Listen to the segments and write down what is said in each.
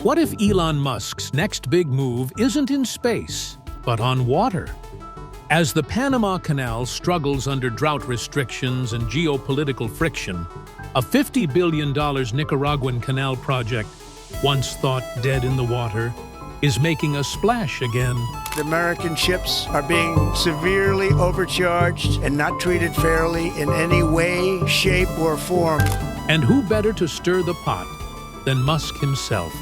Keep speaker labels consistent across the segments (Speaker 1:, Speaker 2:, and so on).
Speaker 1: What if Elon Musk's next big move isn't in space, but on water? As the Panama Canal struggles under drought restrictions and geopolitical friction, a $50 billion Nicaraguan canal project, once thought dead in the water, is making a splash again.
Speaker 2: The American ships are being severely overcharged and not treated fairly in any way, shape, or form.
Speaker 1: And who better to stir the pot than Musk himself?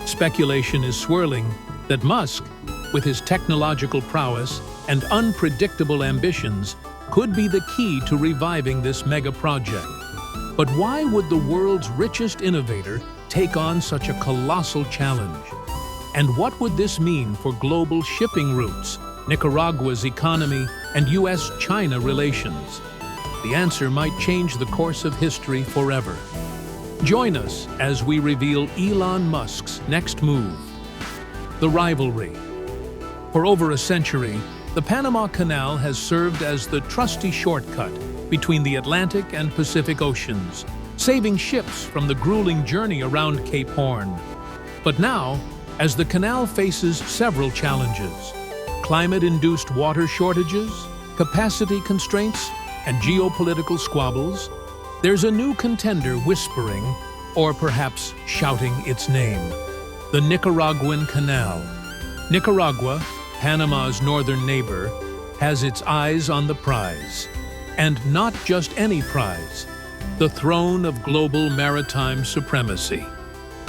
Speaker 1: Speculation is swirling that Musk, with his technological prowess and unpredictable ambitions, could be the key to reviving this mega project. But why would the world's richest innovator take on such a colossal challenge? And what would this mean for global shipping routes, Nicaragua's economy, and US-China relations? The answer might change the course of history forever. Join us as we reveal Elon Musk's next move. The rivalry. For over a century, the Panama Canal has served as the trusty shortcut between the Atlantic and Pacific Oceans, saving ships from the grueling journey around Cape Horn. But now, as the canal faces several challenges, climate-induced water shortages, capacity constraints, and geopolitical squabbles, there's a new contender whispering, or perhaps shouting its name: the Nicaraguan Canal. Nicaragua, Panama's northern neighbor, has its eyes on the prize. And not just any prize, the throne of global maritime supremacy.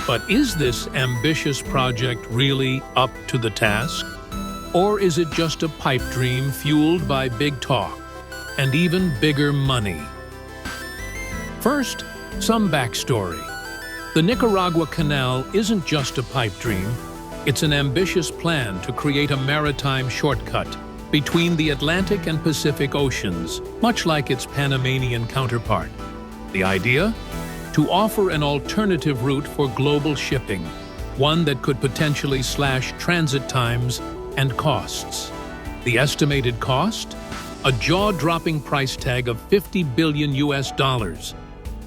Speaker 1: But is this ambitious project really up to the task? Or is it just a pipe dream fueled by big talk and even bigger money? First, some backstory. The Nicaragua Canal isn't just a pipe dream, it's an ambitious plan to create a maritime shortcut between the Atlantic and Pacific Oceans, much like its Panamanian counterpart. The idea? To offer an alternative route for global shipping, one that could potentially slash transit times and costs. The estimated cost? A jaw-dropping price tag of $50 billion US.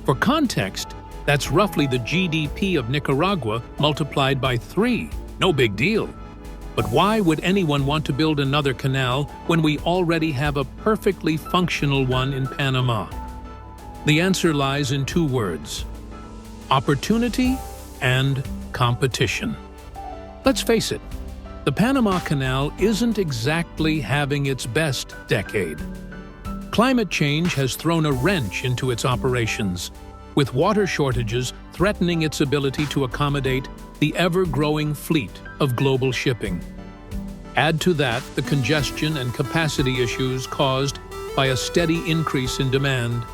Speaker 1: For context, that's roughly the GDP of Nicaragua multiplied by 3. No big deal. But why would anyone want to build another canal when we already have a perfectly functional one in Panama? The answer lies in 2 words: opportunity and competition. Let's face it, the Panama Canal isn't exactly having its best decade. Climate change has thrown a wrench into its operations, with water shortages threatening its ability to accommodate the ever-growing fleet of global shipping. Add to that the congestion and capacity issues caused by a steady increase in demand,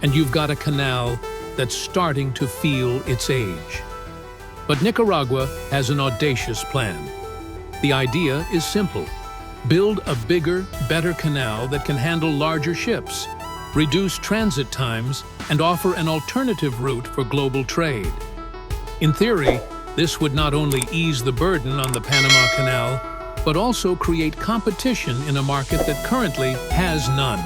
Speaker 1: and you've got a canal that's starting to feel its age. But Nicaragua has an audacious plan. The idea is simple: build a bigger, better canal that can handle larger ships, reduce transit times, and offer an alternative route for global trade. In theory, this would not only ease the burden on the Panama Canal, but also create competition in a market that currently has none.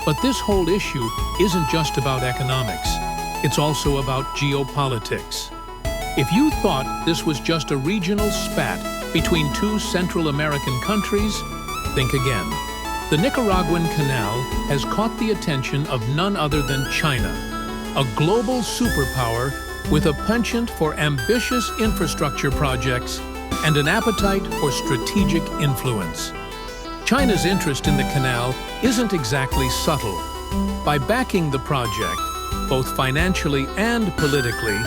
Speaker 1: But this whole issue isn't just about economics, it's also about geopolitics. If you thought this was just a regional spat between 2 Central American countries, think again. The Nicaraguan Canal has caught the attention of none other than China, a global superpower with a penchant for ambitious infrastructure projects and an appetite for strategic influence. China's interest in the canal isn't exactly subtle. By backing the project, both financially and politically,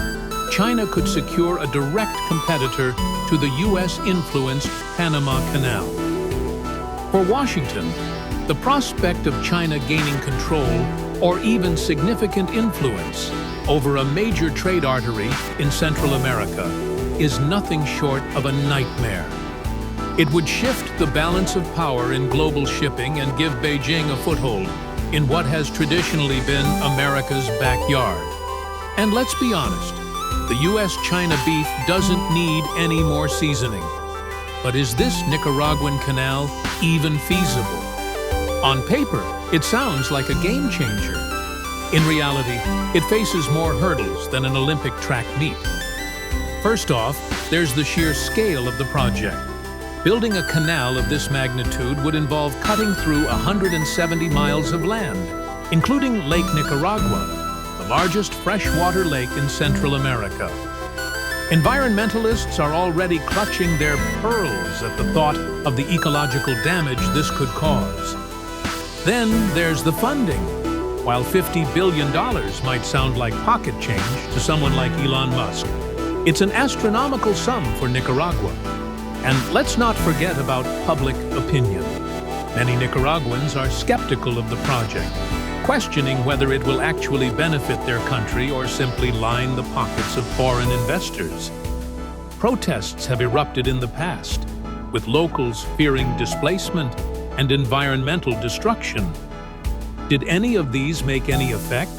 Speaker 1: China could secure a direct competitor to the US-influenced Panama Canal. For Washington, the prospect of China gaining control or even significant influence over a major trade artery in Central America is nothing short of a nightmare. It would shift the balance of power in global shipping and give Beijing a foothold in what has traditionally been America's backyard. And let's be honest, the US-China beef doesn't need any more seasoning. But is this Nicaraguan canal even feasible? On paper, it sounds like a game changer. In reality, it faces more hurdles than an Olympic track meet. First off, there's the sheer scale of the project. Building a canal of this magnitude would involve cutting through 170 miles of land, including Lake Nicaragua, the largest freshwater lake in Central America. Environmentalists are already clutching their pearls at the thought of the ecological damage this could cause. Then there's the funding. While $50 billion might sound like pocket change to someone like Elon Musk, it's an astronomical sum for Nicaragua. And let's not forget about public opinion. Many Nicaraguans are skeptical of the project, questioning whether it will actually benefit their country or simply line the pockets of foreign investors. Protests have erupted in the past, with locals fearing displacement and environmental destruction. Did any of these make any effect?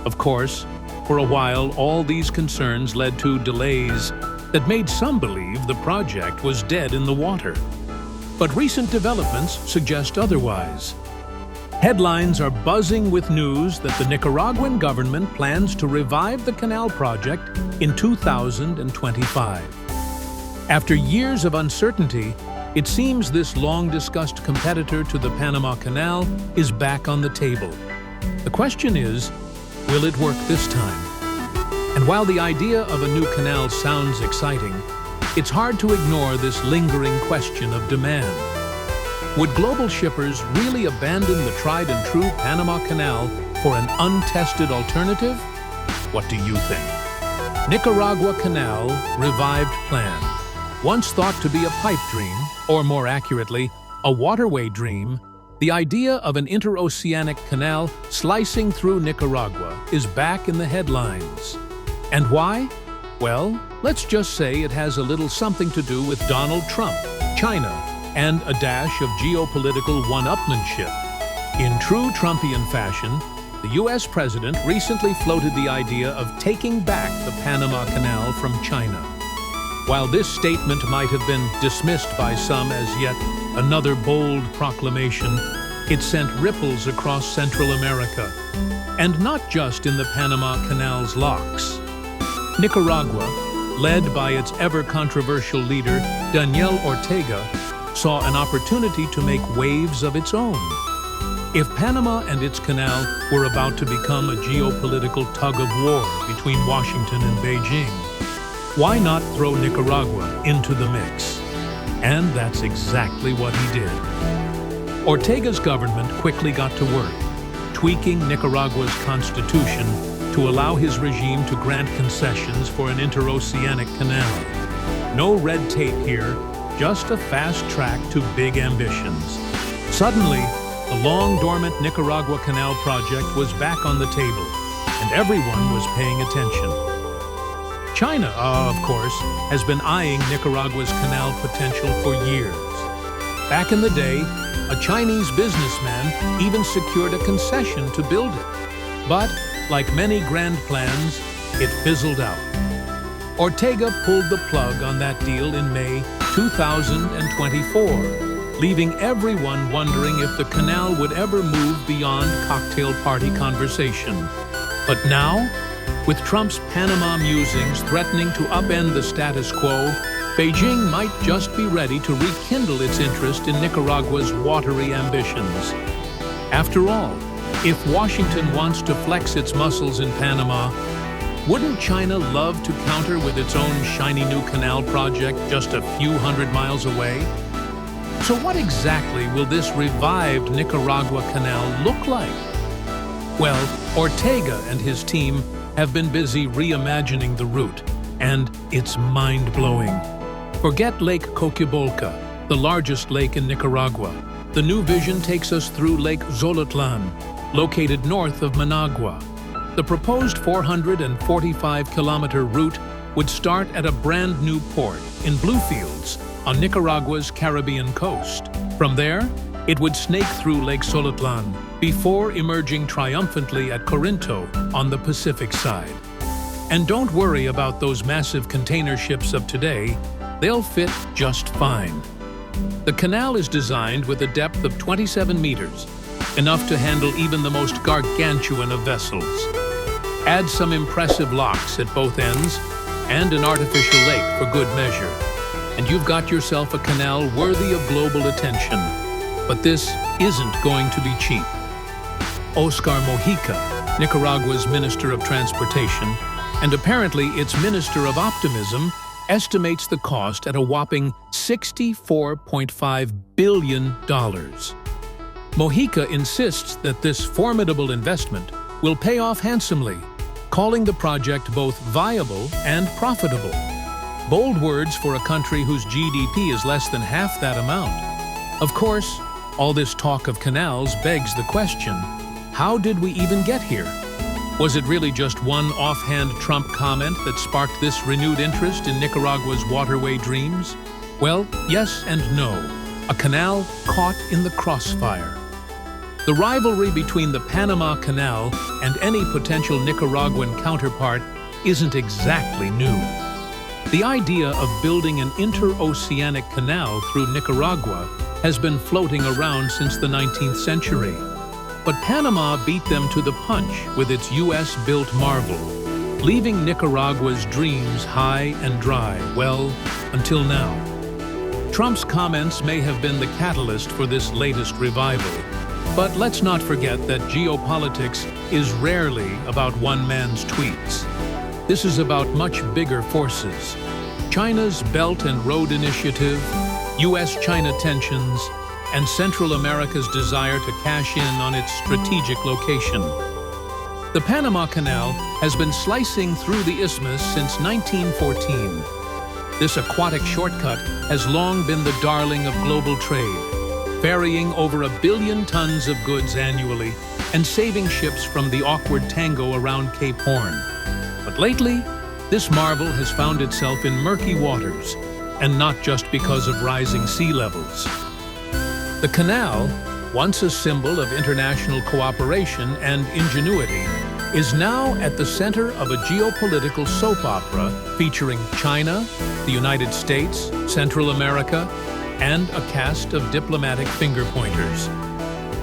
Speaker 1: Of course, for a while, all these concerns led to delays that made some believe the project was dead in the water. But recent developments suggest otherwise. Headlines are buzzing with news that the Nicaraguan government plans to revive the canal project in 2025. After years of uncertainty, it seems this long-discussed competitor to the Panama Canal is back on the table. The question is, will it work this time? And while the idea of a new canal sounds exciting, it's hard to ignore this lingering question of demand. Would global shippers really abandon the tried-and-true Panama Canal for an untested alternative? What do you think? Nicaragua Canal Revived Plan. Once thought to be a pipe dream, or more accurately, a waterway dream, the idea of an interoceanic canal slicing through Nicaragua is back in the headlines. And why? Well, let's just say it has a little something to do with Donald Trump, China, and a dash of geopolitical one-upmanship. In true Trumpian fashion, the U.S. president recently floated the idea of taking back the Panama Canal from China. While this statement might have been dismissed by some as yet another bold proclamation, it sent ripples across Central America, and not just in the Panama Canal's locks. Nicaragua, led by its ever-controversial leader, Daniel Ortega, saw an opportunity to make waves of its own. If Panama and its canal were about to become a geopolitical tug-of-war between Washington and Beijing, why not throw Nicaragua into the mix? And that's exactly what he did. Ortega's government quickly got to work, tweaking Nicaragua's constitution to allow his regime to grant concessions for an interoceanic canal. No red tape here, just a fast track to big ambitions. Suddenly, the long-dormant Nicaragua Canal project was back on the table, and everyone was paying attention. China, of course, has been eyeing Nicaragua's canal potential for years. Back in the day, a Chinese businessman even secured a concession to build it. But, like many grand plans, it fizzled out. Ortega pulled the plug on that deal in May 2024, leaving everyone wondering if the canal would ever move beyond cocktail party conversation. But now, with Trump's Panama musings threatening to upend the status quo, Beijing might just be ready to rekindle its interest in Nicaragua's watery ambitions. After all, if Washington wants to flex its muscles in Panama, wouldn't China love to counter with its own shiny new canal project just a few hundred miles away? So what exactly will this revived Nicaragua Canal look like? Well, Ortega and his team have been busy reimagining the route, and it's mind-blowing. Forget Lake Coquibolca, the largest lake in Nicaragua. The new vision takes us through Lake Zolotlan, located north of Managua. The proposed 445-kilometer route would start at a brand new port in Bluefields on Nicaragua's Caribbean coast. From there, it would snake through Lake Zolotlan before emerging triumphantly at Corinto on the Pacific side. And don't worry about those massive container ships of today, they'll fit just fine. The canal is designed with a depth of 27 meters, enough to handle even the most gargantuan of vessels. Add some impressive locks at both ends, and an artificial lake for good measure. And you've got yourself a canal worthy of global attention. But this isn't going to be cheap. Oscar Mojica, Nicaragua's Minister of Transportation, and apparently its Minister of Optimism, estimates the cost at a whopping $64.5 billion. Mojica insists that this formidable investment will pay off handsomely, calling the project both viable and profitable. Bold words for a country whose GDP is less than half that amount. Of course, all this talk of canals begs the question, how did we even get here? Was it really just one offhand Trump comment that sparked this renewed interest in Nicaragua's waterway dreams? Well, yes and no. A canal caught in the crossfire. The rivalry between the Panama Canal and any potential Nicaraguan counterpart isn't exactly new. The idea of building an interoceanic canal through Nicaragua has been floating around since the 19th century. But Panama beat them to the punch with its US-built marvel, leaving Nicaragua's dreams high and dry, well, until now. Trump's comments may have been the catalyst for this latest revival, but let's not forget that geopolitics is rarely about one man's tweets. This is about much bigger forces. China's Belt and Road Initiative, US-China tensions, and Central America's desire to cash in on its strategic location. The Panama Canal has been slicing through the isthmus since 1914. This aquatic shortcut has long been the darling of global trade, ferrying over 1 billion tons of goods annually and saving ships from the awkward tango around Cape Horn. But lately, this marvel has found itself in murky waters, and not just because of rising sea levels. The canal, once a symbol of international cooperation and ingenuity, is now at the center of a geopolitical soap opera featuring China, the United States, Central America, and a cast of diplomatic finger-pointers.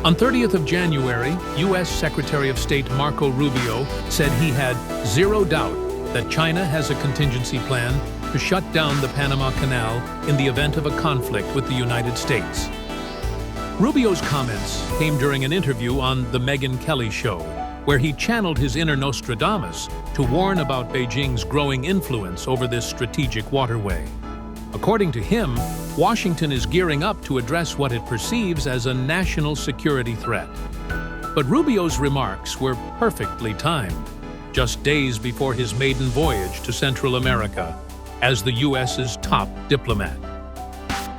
Speaker 1: On 30th of January, U.S. Secretary of State Marco Rubio said he had zero doubt that China has a contingency plan to shut down the Panama Canal in the event of a conflict with the United States. Rubio's comments came during an interview on The Megyn Kelly Show, where he channeled his inner Nostradamus to warn about Beijing's growing influence over this strategic waterway. According to him, Washington is gearing up to address what it perceives as a national security threat. But Rubio's remarks were perfectly timed, just days before his maiden voyage to Central America as the U.S.'s top diplomat.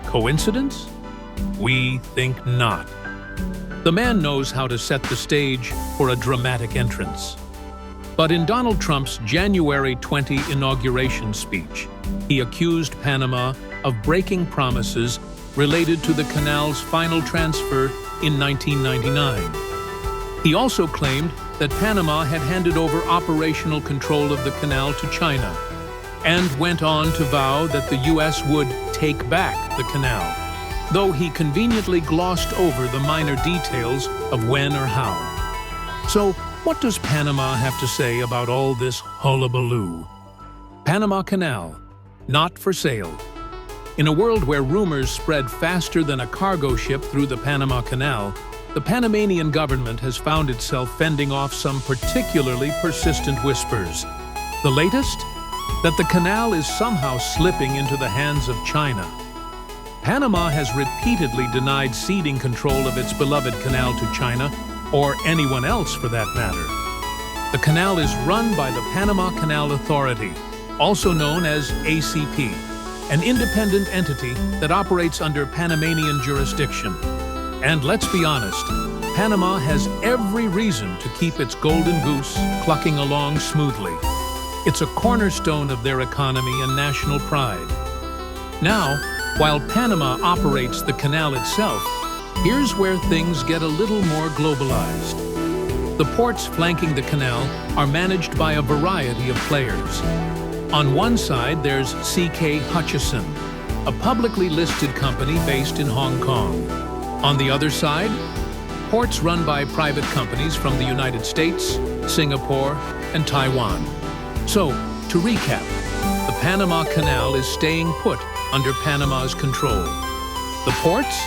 Speaker 1: Coincidence? We think not. The man knows how to set the stage for a dramatic entrance. But in Donald Trump's January 20 inauguration speech, he accused Panama of breaking promises related to the canal's final transfer in 1999. He also claimed that Panama had handed over operational control of the canal to China, and went on to vow that the U.S. would take back the canal, though he conveniently glossed over the minor details of when or how. So, what does Panama have to say about all this hullabaloo? Panama Canal, not for sale. In a world where rumors spread faster than a cargo ship through the Panama Canal, the Panamanian government has found itself fending off some particularly persistent whispers. The latest? That the canal is somehow slipping into the hands of China. Panama has repeatedly denied ceding control of its beloved canal to China, or anyone else for that matter. The canal is run by the Panama Canal Authority, also known as ACP, an independent entity that operates under Panamanian jurisdiction. And let's be honest, Panama has every reason to keep its golden goose clucking along smoothly. It's a cornerstone of their economy and national pride. Now, while Panama operates the canal itself, here's where things get a little more globalized. The ports flanking the canal are managed by a variety of players. On one side, there's C.K. Hutchison, a publicly listed company based in Hong Kong. On the other side, ports run by private companies from the United States, Singapore, and Taiwan. So, to recap, the Panama Canal is staying put under Panama's control. The ports?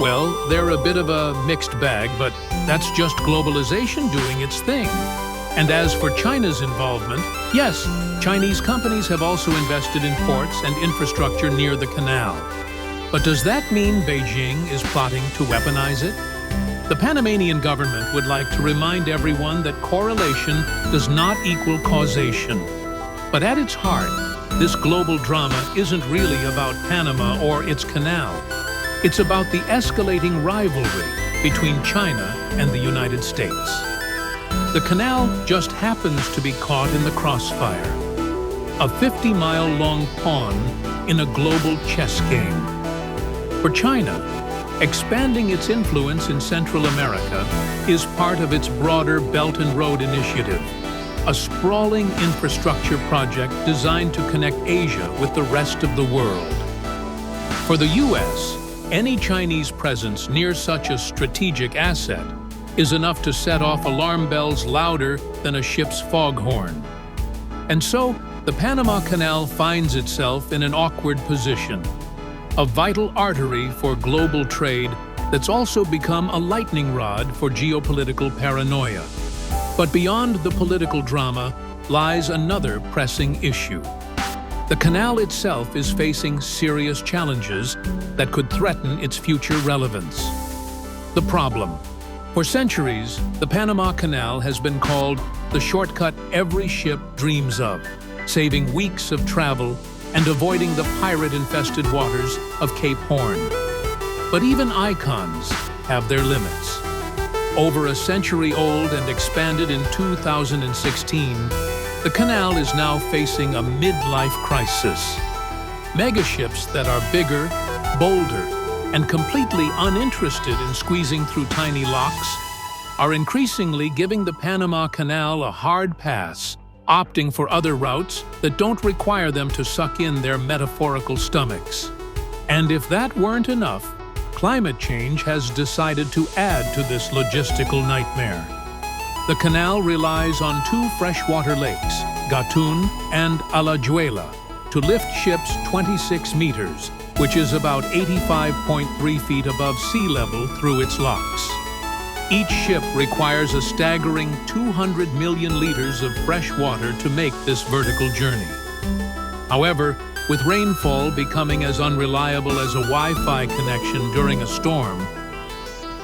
Speaker 1: Well, they're a bit of a mixed bag, but that's just globalization doing its thing. And as for China's involvement, yes, Chinese companies have also invested in ports and infrastructure near the canal. But does that mean Beijing is plotting to weaponize it? The Panamanian government would like to remind everyone that correlation does not equal causation. But at its heart, this global drama isn't really about Panama or its canal. It's about the escalating rivalry between China and the United States. The canal just happens to be caught in the crossfire, a 50-mile-long pawn in a global chess game. For China, expanding its influence in Central America is part of its broader Belt and Road Initiative, a sprawling infrastructure project designed to connect Asia with the rest of the world. For the U.S., any Chinese presence near such a strategic asset is enough to set off alarm bells louder than a ship's foghorn. And so, the Panama Canal finds itself in an awkward position, a vital artery for global trade that's also become a lightning rod for geopolitical paranoia. But beyond the political drama lies another pressing issue. The canal itself is facing serious challenges that could threaten its future relevance. The problem. For centuries, the Panama Canal has been called the shortcut every ship dreams of, saving weeks of travel and avoiding the pirate-infested waters of Cape Horn. But even icons have their limits. Over a century old and expanded in 2016, the canal is now facing a midlife crisis. Megaships that are bigger, bolder, and completely uninterested in squeezing through tiny locks are increasingly giving the Panama Canal a hard pass, opting for other routes that don't require them to suck in their metaphorical stomachs. And if that weren't enough, climate change has decided to add to this logistical nightmare. The canal relies on two freshwater lakes, Gatun and Alajuela, to lift ships 26 meters, which is about 85.3 feet above sea level through its locks. Each ship requires a staggering 200 million liters of fresh water to make this vertical journey. However, with rainfall becoming as unreliable as a Wi-Fi connection during a storm,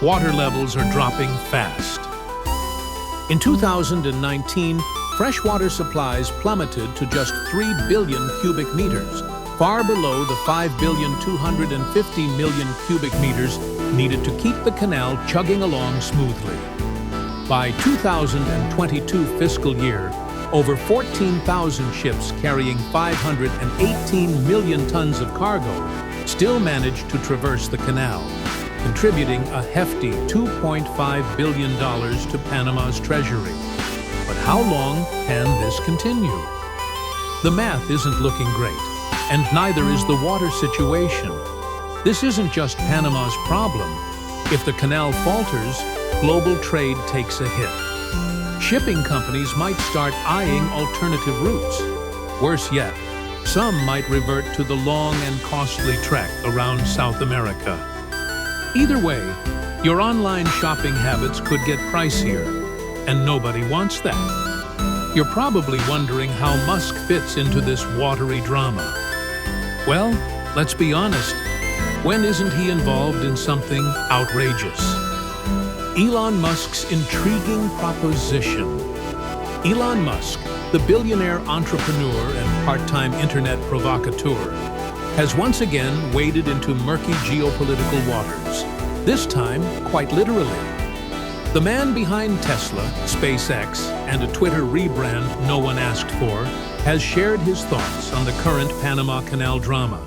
Speaker 1: water levels are dropping fast. In 2019, freshwater supplies plummeted to just 3 billion cubic meters, far below the 5,250 million cubic meters needed to keep the canal chugging along smoothly. By 2022 fiscal year, over 14,000 ships carrying 518 million tons of cargo still managed to traverse the canal, contributing a hefty $2.5 billion to Panama's treasury. But how long can this continue? The math isn't looking great, and neither is the water situation. This isn't just Panama's problem. If the canal falters, global trade takes a hit. Shipping companies might start eyeing alternative routes. Worse yet, some might revert to the long and costly trek around South America. Either way, your online shopping habits could get pricier, and nobody wants that. You're probably wondering how Musk fits into this watery drama. Well, let's be honest. When isn't he involved in something outrageous? Elon Musk's intriguing proposition. Elon Musk, the billionaire entrepreneur and part-time internet provocateur, has once again waded into murky geopolitical waters, this time quite literally. The man behind Tesla, SpaceX, and a Twitter rebrand no one asked for, has shared his thoughts on the current Panama Canal drama.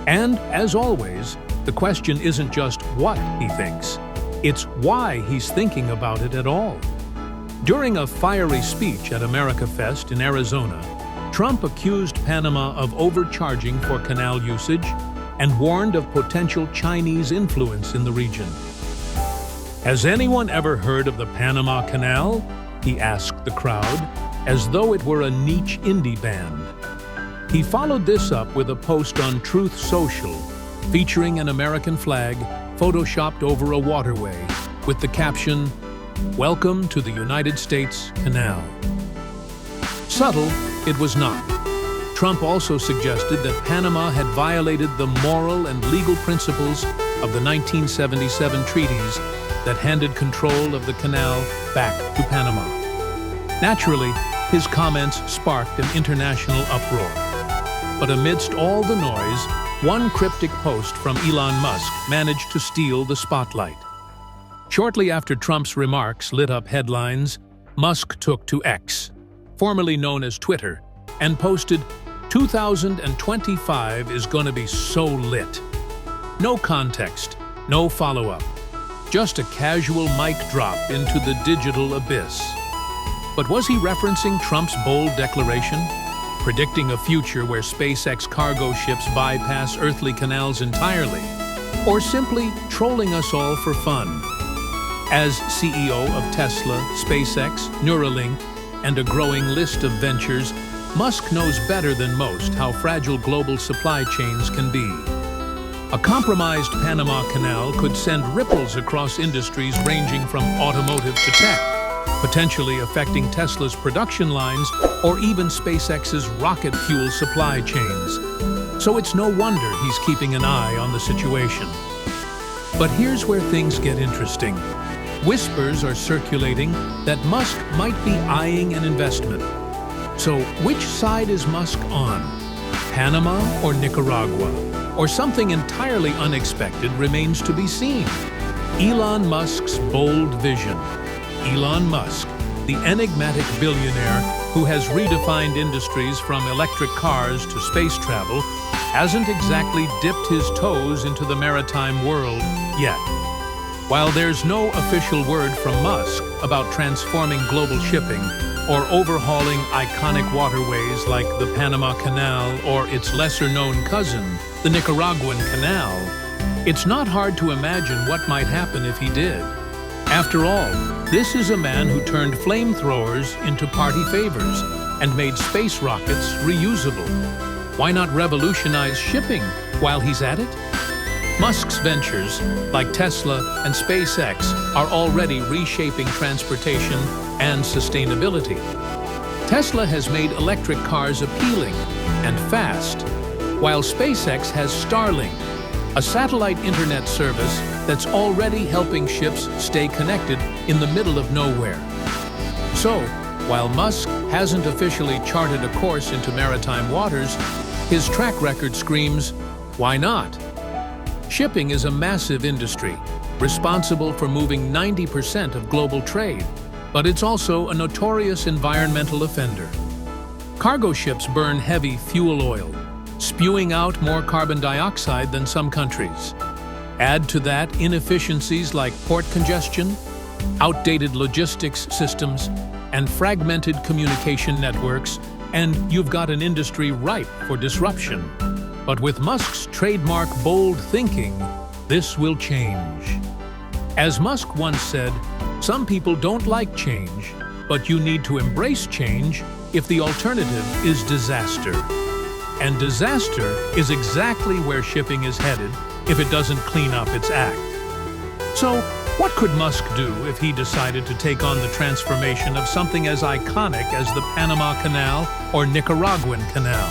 Speaker 1: And, as always, the question isn't just what he thinks, it's why he's thinking about it at all. During a fiery speech at America Fest in Arizona, Trump accused Panama of overcharging for canal usage and warned of potential Chinese influence in the region. "Has anyone ever heard of the Panama Canal?" he asked the crowd, as though it were a niche indie band. He followed this up with a post on Truth Social, featuring an American flag photoshopped over a waterway, with the caption, "Welcome to the United States Canal." Subtle, it was not. Trump also suggested that Panama had violated the moral and legal principles of the 1977 treaties that handed control of the canal back to Panama. Naturally, his comments sparked an international uproar. But amidst all the noise, one cryptic post from Elon Musk managed to steal the spotlight. Shortly after Trump's remarks lit up headlines, Musk took to X, formerly known as Twitter, and posted, "2025 is gonna be so lit." No context, no follow-up, just a casual mic drop into the digital abyss. But was he referencing Trump's bold declaration, predicting a future where SpaceX cargo ships bypass earthly canals entirely, or simply trolling us all for fun? As CEO of Tesla, SpaceX, Neuralink, and a growing list of ventures, Musk knows better than most how fragile global supply chains can be. A compromised Panama Canal could send ripples across industries ranging from automotive to tech, potentially affecting Tesla's production lines or even SpaceX's rocket fuel supply chains. So it's no wonder he's keeping an eye on the situation. But here's where things get interesting. Whispers are circulating that Musk might be eyeing an investment. So which side is Musk on? Panama or Nicaragua? Or something entirely unexpected remains to be seen? Elon Musk's bold vision. Elon Musk, the enigmatic billionaire who has redefined industries from electric cars to space travel, hasn't exactly dipped his toes into the maritime world yet. While there's no official word from Musk about transforming global shipping or overhauling iconic waterways like the Panama Canal or its lesser-known cousin, the Nicaraguan Canal, it's not hard to imagine what might happen if he did. After all, this is a man who turned flamethrowers into party favors and made space rockets reusable. Why not revolutionize shipping while he's at it? Musk's ventures, like Tesla and SpaceX, are already reshaping transportation and sustainability. Tesla has made electric cars appealing and fast, while SpaceX has Starlink, a satellite internet service that's already helping ships stay connected in the middle of nowhere. So, while Musk hasn't officially charted a course into maritime waters, his track record screams, why not? Shipping is a massive industry, responsible for moving 90% of global trade, but it's also a notorious environmental offender. Cargo ships burn heavy fuel oil, spewing out more carbon dioxide than some countries. Add to that inefficiencies like port congestion, outdated logistics systems, and fragmented communication networks, and you've got an industry ripe for disruption. But with Musk's trademark bold thinking, this will change. As Musk once said, some people don't like change, but you need to embrace change if the alternative is disaster. And disaster is exactly where shipping is headed if it doesn't clean up its act. So, what could Musk do if he decided to take on the transformation of something as iconic as the Panama Canal or Nicaraguan Canal?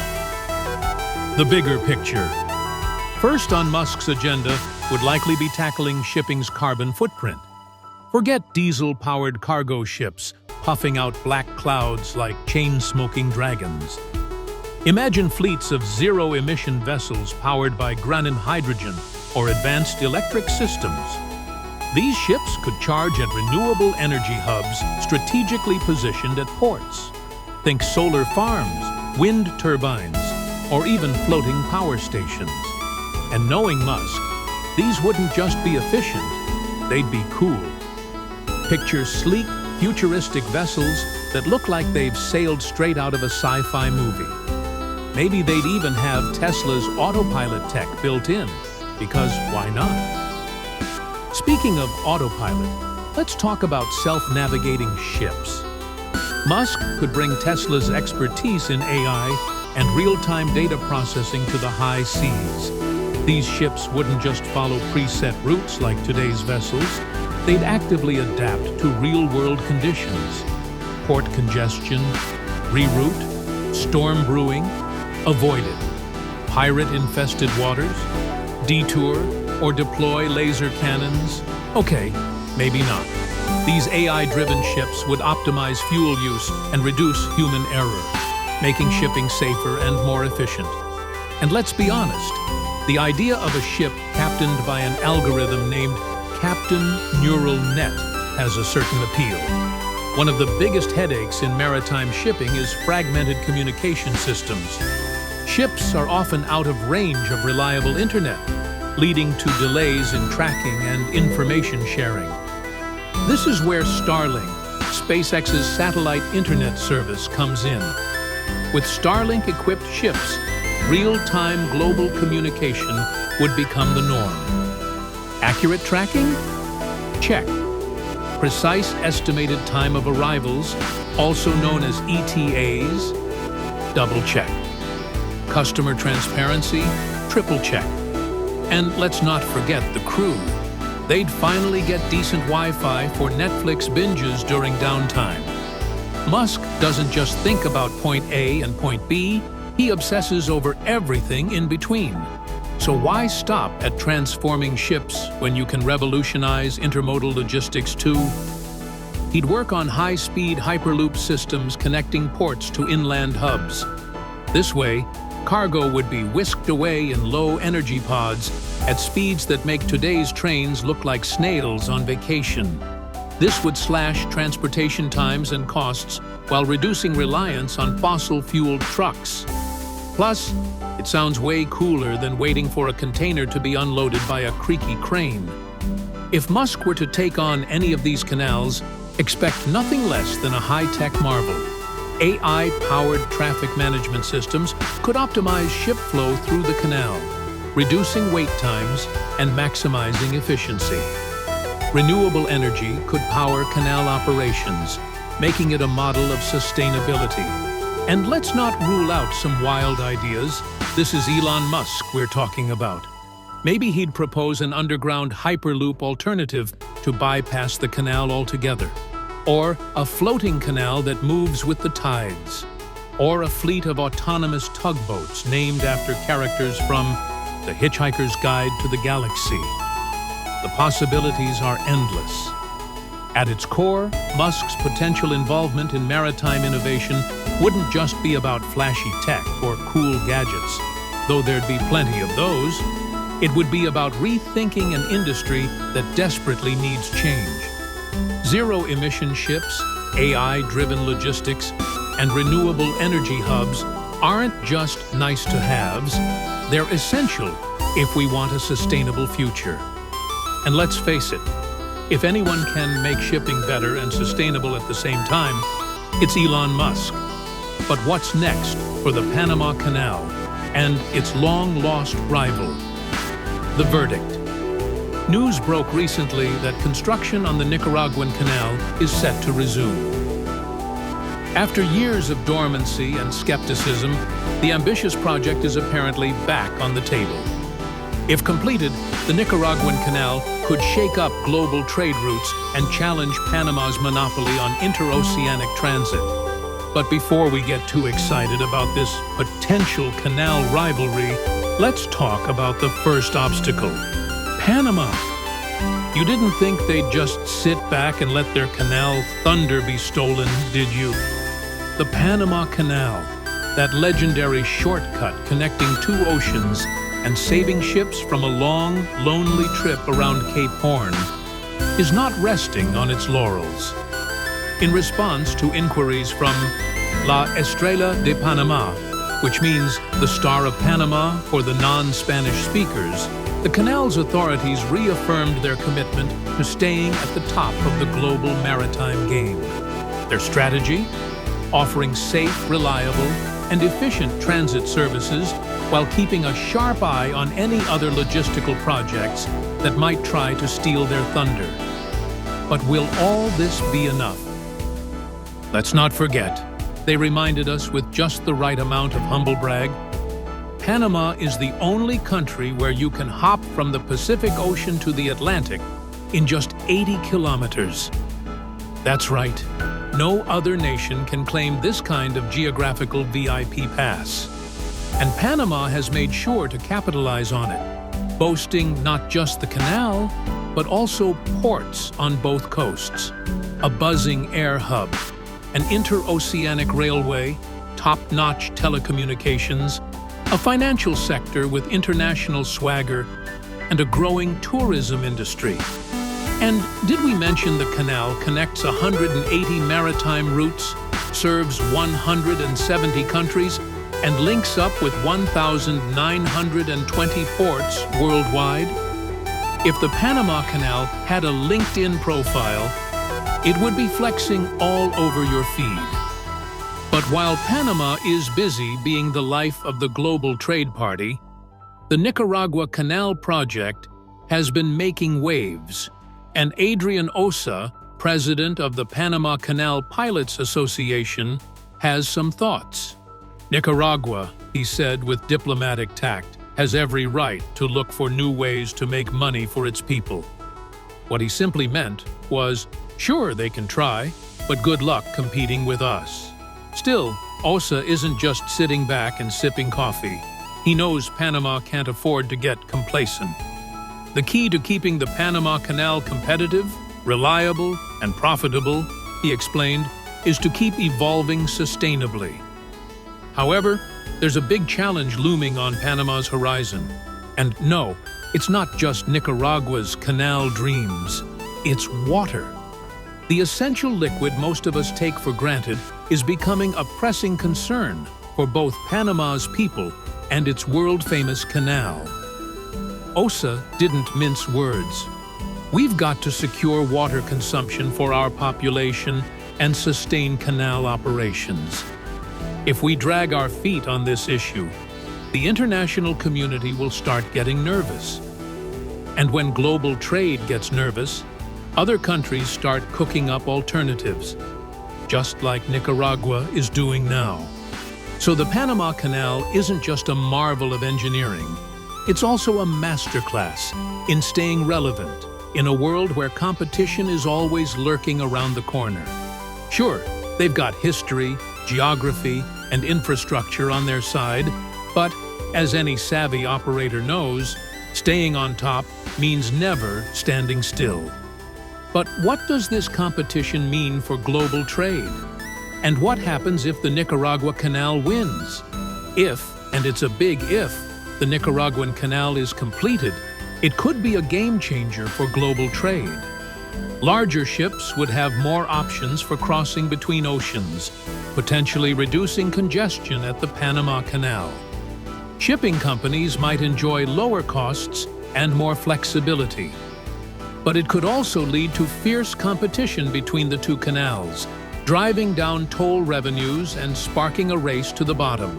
Speaker 1: The bigger picture. First on Musk's agenda would likely be tackling shipping's carbon footprint. Forget diesel-powered cargo ships puffing out black clouds like chain-smoking dragons. Imagine fleets of zero-emission vessels powered by green hydrogen or advanced electric systems. These ships could charge at renewable energy hubs strategically positioned at ports. Think solar farms, wind turbines, or even floating power stations. And knowing Musk, these wouldn't just be efficient, they'd be cool. Picture sleek, futuristic vessels that look like they've sailed straight out of a sci-fi movie. Maybe they'd even have Tesla's autopilot tech built in, because why not? Speaking of autopilot, let's talk about self-navigating ships. Musk could bring Tesla's expertise in AI and real-time data processing to the high seas. These ships wouldn't just follow preset routes like today's vessels, they'd actively adapt to real-world conditions. Port congestion, reroute, storm brewing, avoided. Pirate-infested waters, detour, or deploy laser cannons? Okay, maybe not. These AI-driven ships would optimize fuel use and reduce human error, making shipping safer and more efficient. And let's be honest, the idea of a ship captained by an algorithm named Captain Neural Net has a certain appeal. One of the biggest headaches in maritime shipping is fragmented communication systems. Ships are often out of range of reliable internet, leading to delays in tracking and information sharing. This is where Starlink, SpaceX's satellite internet service, comes in. With Starlink-equipped ships, real-time global communication would become the norm. Accurate tracking? Check. Precise estimated time of arrivals, also known as ETAs? Double check. Customer transparency? Triple check. And let's not forget the crew. They'd finally get decent Wi-Fi for Netflix binges during downtime. Musk doesn't just think about point A and point B, he obsesses over everything in between. So why stop at transforming ships when you can revolutionize intermodal logistics too? He'd work on high-speed Hyperloop systems connecting ports to inland hubs. This way, cargo would be whisked away in low-energy pods at speeds that make today's trains look like snails on vacation. This would slash transportation times and costs while reducing reliance on fossil-fueled trucks. Plus, it sounds way cooler than waiting for a container to be unloaded by a creaky crane. If Musk were to take on any of these canals, expect nothing less than a high-tech marvel. AI-powered traffic management systems could optimize ship flow through the canal, reducing wait times and maximizing efficiency. Renewable energy could power canal operations, making it a model of sustainability. And let's not rule out some wild ideas. This is Elon Musk we're talking about. Maybe he'd propose an underground Hyperloop alternative to bypass the canal altogether. Or a floating canal that moves with the tides. Or a fleet of autonomous tugboats named after characters from The Hitchhiker's Guide to the Galaxy. The possibilities are endless. At its core, Musk's potential involvement in maritime innovation wouldn't just be about flashy tech or cool gadgets, though there'd be plenty of those. It would be about rethinking an industry that desperately needs change. Zero-emission ships, AI-driven logistics, and renewable energy hubs aren't just nice-to-haves, they're essential if we want a sustainable future. And let's face it, if anyone can make shipping better and sustainable at the same time, it's Elon Musk. But what's next for the Panama Canal and its long-lost rival? The verdict. News broke recently that construction on the Nicaraguan canal is set to resume. After years of dormancy and skepticism, the ambitious project is apparently back on the table. If completed, the Nicaraguan Canal could shake up global trade routes and challenge Panama's monopoly on interoceanic transit. But before we get too excited about this potential canal rivalry, let's talk about the first obstacle: Panama. You didn't think they'd just sit back and let their canal thunder be stolen, did you? The Panama Canal, that legendary shortcut connecting two oceans and saving ships from a long, lonely trip around Cape Horn, is not resting on its laurels. In response to inquiries from La Estrella de Panama, which means the Star of Panama for the non-Spanish speakers, the canal's authorities reaffirmed their commitment to staying at the top of the global maritime game. Their strategy? Offering safe, reliable, and efficient transit services while keeping a sharp eye on any other logistical projects that might try to steal their thunder. But will all this be enough? Let's not forget, They reminded us with just the right amount of humble brag. Panama is the only country where you can hop from the Pacific Ocean to the Atlantic in just 80 kilometers. That's right. No other nation can claim this kind of geographical VIP pass. And Panama has made sure to capitalize on it, boasting not just the canal, but also ports on both coasts, a buzzing air hub, an interoceanic railway, top-notch telecommunications, a financial sector with international swagger, and a growing tourism industry. And did we mention the canal connects 180 maritime routes, serves 170 countries, and links up with 1,920 ports worldwide? If the Panama Canal had a LinkedIn profile, it would be flexing all over your feed. But while Panama is busy being the life of the global trade party, the Nicaragua Canal project has been making waves, and Adrian Osa, president of the Panama Canal Pilots Association, has some thoughts. Nicaragua, he said with diplomatic tact, has every right to look for new ways to make money for its people. What he simply meant was, sure, they can try, but good luck competing with us. Still, Osa isn't just sitting back and sipping coffee. He knows Panama can't afford to get complacent. The key to keeping the Panama Canal competitive, reliable, and profitable, he explained, is to keep evolving sustainably. However, there's a big challenge looming on Panama's horizon. And no, it's not just Nicaragua's canal dreams, it's water. The essential liquid most of us take for granted is becoming a pressing concern for both Panama's people and its world-famous canal. Osa didn't mince words. We've got to secure water consumption for our population and sustain canal operations. If we drag our feet on this issue, the international community will start getting nervous. And when global trade gets nervous, other countries start cooking up alternatives, just like Nicaragua is doing now. So the Panama Canal isn't just a marvel of engineering, it's also a masterclass in staying relevant in a world where competition is always lurking around the corner. Sure, they've got history, geography, and infrastructure on their side, but as any savvy operator knows, staying on top means never standing still. But what does this competition mean for global trade? And what happens if the Nicaragua Canal wins? If, and it's a big if, the Nicaraguan Canal is completed, it could be a game changer for global trade. Larger ships would have more options for crossing between oceans, potentially reducing congestion at the Panama Canal. Shipping companies might enjoy lower costs and more flexibility. But it could also lead to fierce competition between the two canals, driving down toll revenues and sparking a race to the bottom.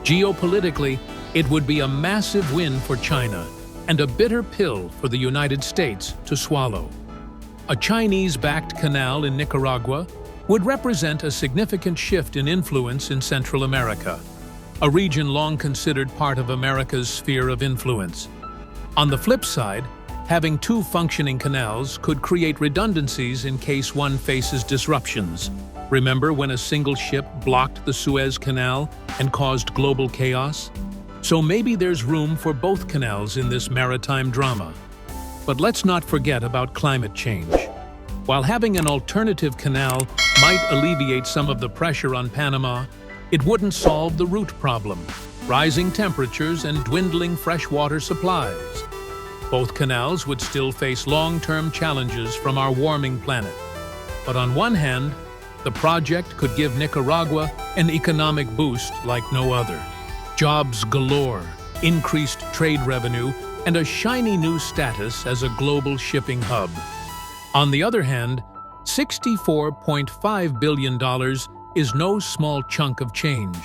Speaker 1: Geopolitically, it would be a massive win for China and a bitter pill for the United States to swallow. A Chinese-backed canal in Nicaragua would represent a significant shift in influence in Central America, a region long considered part of America's sphere of influence. On the flip side, having two functioning canals could create redundancies in case one faces disruptions. Remember when a single ship blocked the Suez Canal and caused global chaos? So maybe there's room for both canals in this maritime drama. But let's not forget about climate change. While having an alternative canal might alleviate some of the pressure on Panama, it wouldn't solve the root problem: rising temperatures and dwindling freshwater supplies. Both canals would still face long-term challenges from our warming planet. But on one hand, the project could give Nicaragua an economic boost like no other. Jobs galore, increased trade revenue, and a shiny new status as a global shipping hub. On the other hand, $64.5 billion is no small chunk of change.